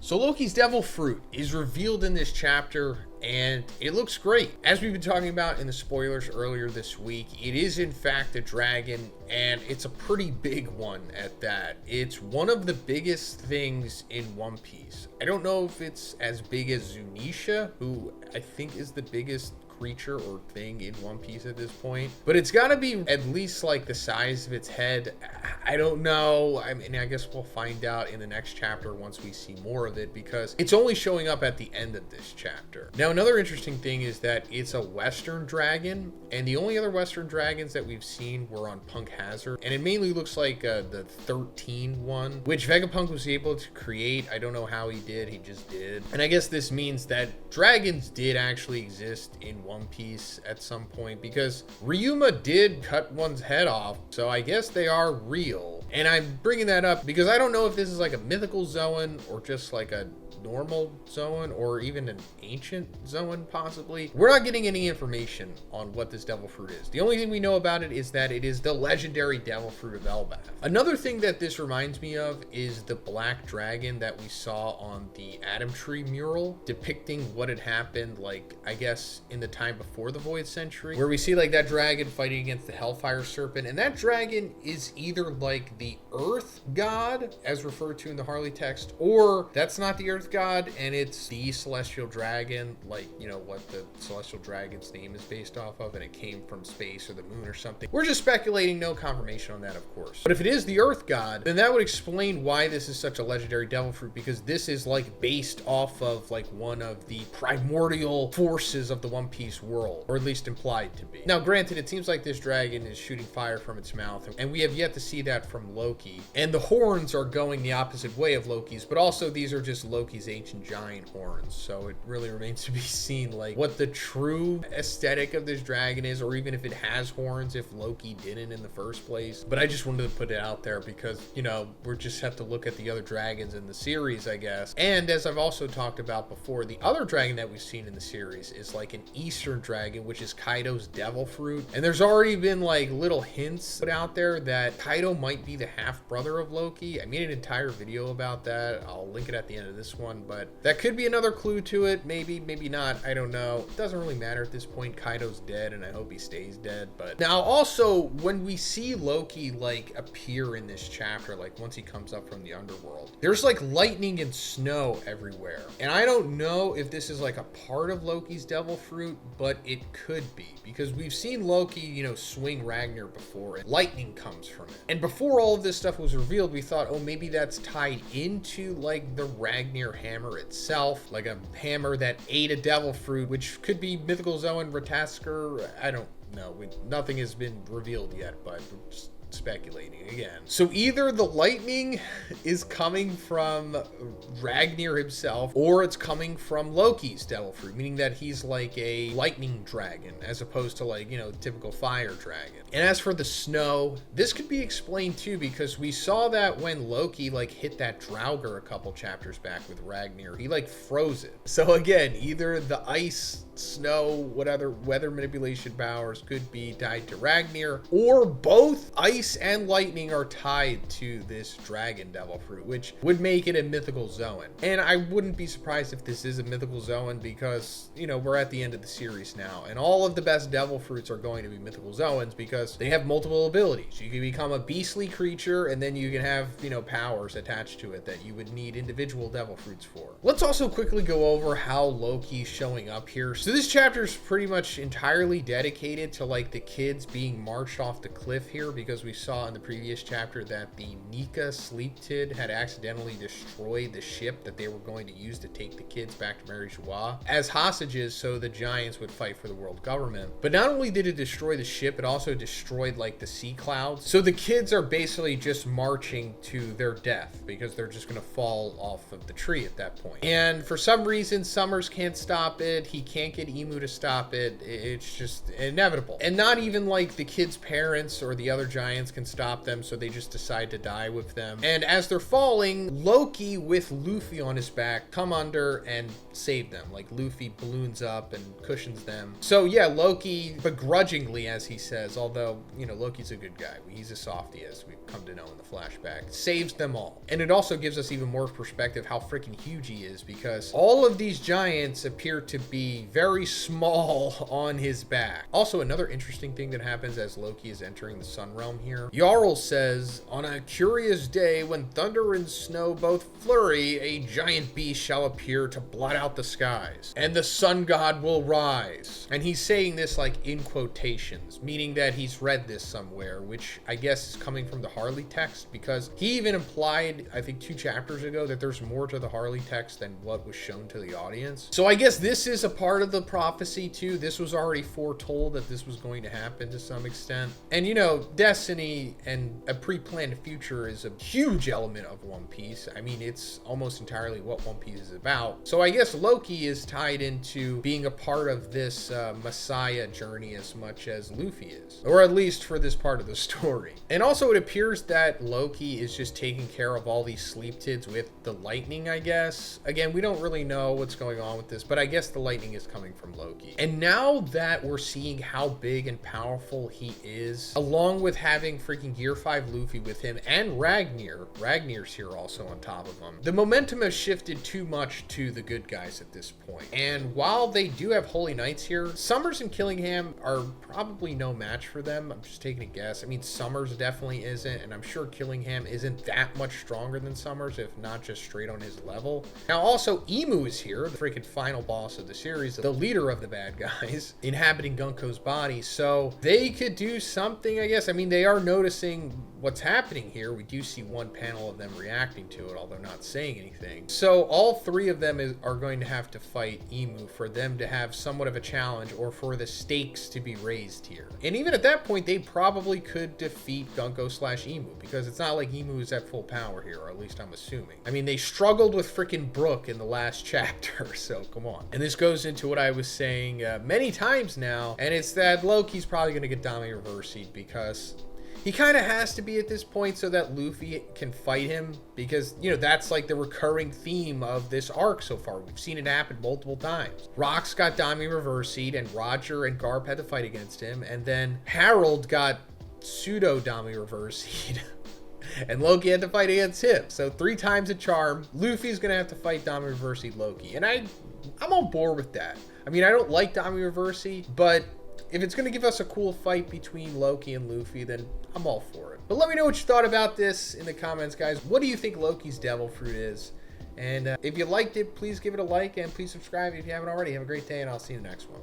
So Loki's devil fruit is revealed in this chapter, and it looks great. As we've been talking about in the spoilers earlier this week, it is in fact a dragon, and it's a pretty big one at that. It's one of the biggest things in One Piece. I don't know if it's as big as Zhoniin, who I think is the biggest creature or thing in One Piece at this point, but it's got to be at least like the size of its head. I don't know. I mean, I guess we'll find out in the next chapter once we see more of it, because it's only showing up at the end of this chapter. Now, another interesting thing is that it's a Western dragon, and the only other Western dragons that we've seen were on Punk Hazard, and it mainly looks like the 13 one, which Vegapunk was able to create. I don't know how he did, he just did. And I guess this means that dragons did actually exist in One Piece at some point, because Ryuma did cut one's head off, so I guess they are real. And I'm bringing that up because I don't know if this is like a mythical Zoan or just like a normal Zoan or even an ancient Zoan possibly. We're not getting any information on what this devil fruit is. The only thing we know about it is that it is the legendary devil fruit of Elbaf. Another thing that this reminds me of is the black dragon that we saw on the Adam Tree mural depicting what had happened, like I guess in the time before the Void Century, where we see like that dragon fighting against the Hellfire Serpent, and that dragon is either like the Earth God as referred to in the Harley text, or that's not the Earth God and it's the Celestial Dragon, like, you know, what the Celestial Dragon's name is based off of, and it came from space or the moon or something. We're just speculating, no confirmation on that, of course. But if it is the Earth God, then that would explain why this is such a legendary devil fruit, because this is like based off of like one of the primordial forces of the One Piece world, or at least implied to be. Now, granted, it seems like this dragon is shooting fire from its mouth, and we have yet to see that from Loki. And the horns are going the opposite way of Loki's, but also these are just Loki's ancient giant horns, so it really remains to be seen like what the true aesthetic of this dragon is, or even if it has horns, if Loki didn't in the first place. But I just wanted to put it out there because, you know, we just have to look at the other dragons in the series, I guess. And as I've also talked about before, the other dragon that we've seen in the series is like an Eastern dragon, which is Kaido's devil fruit, and there's already been like little hints put out there that Kaido might be the half brother of Loki. I made an entire video about that. I'll link it at the end of this one, but that could be another clue to it. Maybe, maybe not. I don't know. It doesn't really matter at this point. Kaido's dead, and I hope he stays dead. But now also, when we see Loki like appear in this chapter, like once he comes up from the underworld, there's like lightning and snow everywhere. And I don't know if this is like a part of Loki's devil fruit, but it could be, because we've seen Loki, you know, swing Ragnar before, and lightning comes from it. And before all of this stuff was revealed, we thought, oh, maybe that's tied into like the Ragnar hammer itself, like a hammer that ate a devil fruit, which could be mythical Zoan Ratasker. I don't know. Nothing has been revealed yet, but we're just speculating again. So either the lightning is coming from Ragnar himself, or it's coming from Loki's devil fruit, meaning that he's like a lightning dragon as opposed to like, you know, typical fire dragon. And as for the snow, this could be explained too, because we saw that when Loki like hit that Draugr a couple chapters back with Ragnar, he like froze it. So again, either the ice, snow, whatever weather manipulation powers could be tied to Ragnar, or both ice and lightning are tied to this dragon devil fruit, which would make it a mythical Zoan. And I wouldn't be surprised if this is a mythical Zoan, because, you know, we're at the end of the series now, and all of the best devil fruits are going to be mythical Zoans because they have multiple abilities. You can become a beastly creature, and then you can have, you know, powers attached to it that you would need individual devil fruits for. Let's also quickly go over how Loki's showing up here. So this chapter is pretty much entirely dedicated to like the kids being marched off the cliff here, because we saw in the previous chapter that the Nika Sleep Tid had accidentally destroyed the ship that they were going to use to take the kids back to Mary Joie as hostages so the giants would fight for the world government. But not only did it destroy the ship, it also destroyed like the sea clouds. So the kids are basically just marching to their death because they're just going to fall off of the tree at that point. And for some reason, Summers can't stop it. He can't get Emu to stop it. It's just inevitable. And not even like the kids' parents or the other giants giants can stop them, so they just decide to die with them. And as they're falling, Loki with Luffy on his back come under and save them. Like, Luffy balloons up and cushions them. So yeah, Loki begrudgingly, as he says, although, you know, Loki's a good guy, he's a softie, as we've come to know in the flashback, saves them all. And it also gives us even more perspective how freaking huge he is, because all of these giants appear to be very small on his back. Also, another interesting thing that happens as Loki is entering the Sun Realm here, Jarl says, on a curious day when thunder and snow both flurry, a giant beast shall appear to blot out the skies, and the sun god will rise. And he's saying this like in quotations, meaning that he's read this somewhere, which I guess is coming from the Harley text, because he even implied, I think 2 chapters ago, that there's more to the Harley text than what was shown to the audience. So I guess this is a part of the prophecy too. This was already foretold that this was going to happen to some extent. And you know, destiny and a pre-planned future is a huge element of One Piece. I mean, it's almost entirely what One Piece is about. So I guess Loki is tied into being a part of this Messiah journey as much as Luffy is, or at least for this part of the story. And also it appears that Loki is just taking care of all these sleep tids with the lightning, I guess. Again, we don't really know what's going on with this, but I guess the lightning is coming from Loki. And now that we're seeing how big and powerful he is, along with having freaking Gear 5 Luffy with him and Ragnir's here also on top of him, the momentum has shifted too much to the good guys at this point. And while they do have Holy Knights here, Summers and Killingham are probably no match for them. I'm just taking a guess. I mean, Summers definitely isn't, and I'm sure Killingham isn't that much stronger than Summers, if not just straight on his level. Now also, Emu is here, the freaking final boss of the series, the leader of the bad guys, inhabiting Gunko's body, so they could do something, I guess. I mean, they are noticing what's happening here. We do see one panel of them reacting to it, although not saying anything. So all 3 of them are going to have to fight Emu for them to have somewhat of a challenge, or for the stakes to be raised here. And even at that point, they probably could defeat Gunko/Emu, because it's not like Emu is at full power here, or at least I'm assuming. I mean, they struggled with freaking Brook in the last chapter, so come on. And this goes into what I was saying many times now, and it's that Loki's probably going to get Dami reversied, because he kind of has to be at this point so that Luffy can fight him, because, you know, that's like the recurring theme of this arc so far. We've seen it happen multiple times. Rox got Dami reversied, and Roger and Garp had to fight against him, and then Harold got pseudo Dami reversied and Loki had to fight against him. So 3 times a charm, Luffy's gonna have to fight Dami reversied Loki, and I'm on board with that. I mean, I don't like Dami reversied, but if it's going to give us a cool fight between Loki and Luffy, then I'm all for it. But let me know what you thought about this in the comments, guys. What do you think Loki's devil fruit is? And if you liked it, please give it a like, and please subscribe if you haven't already. Have a great day, and I'll see you in the next one.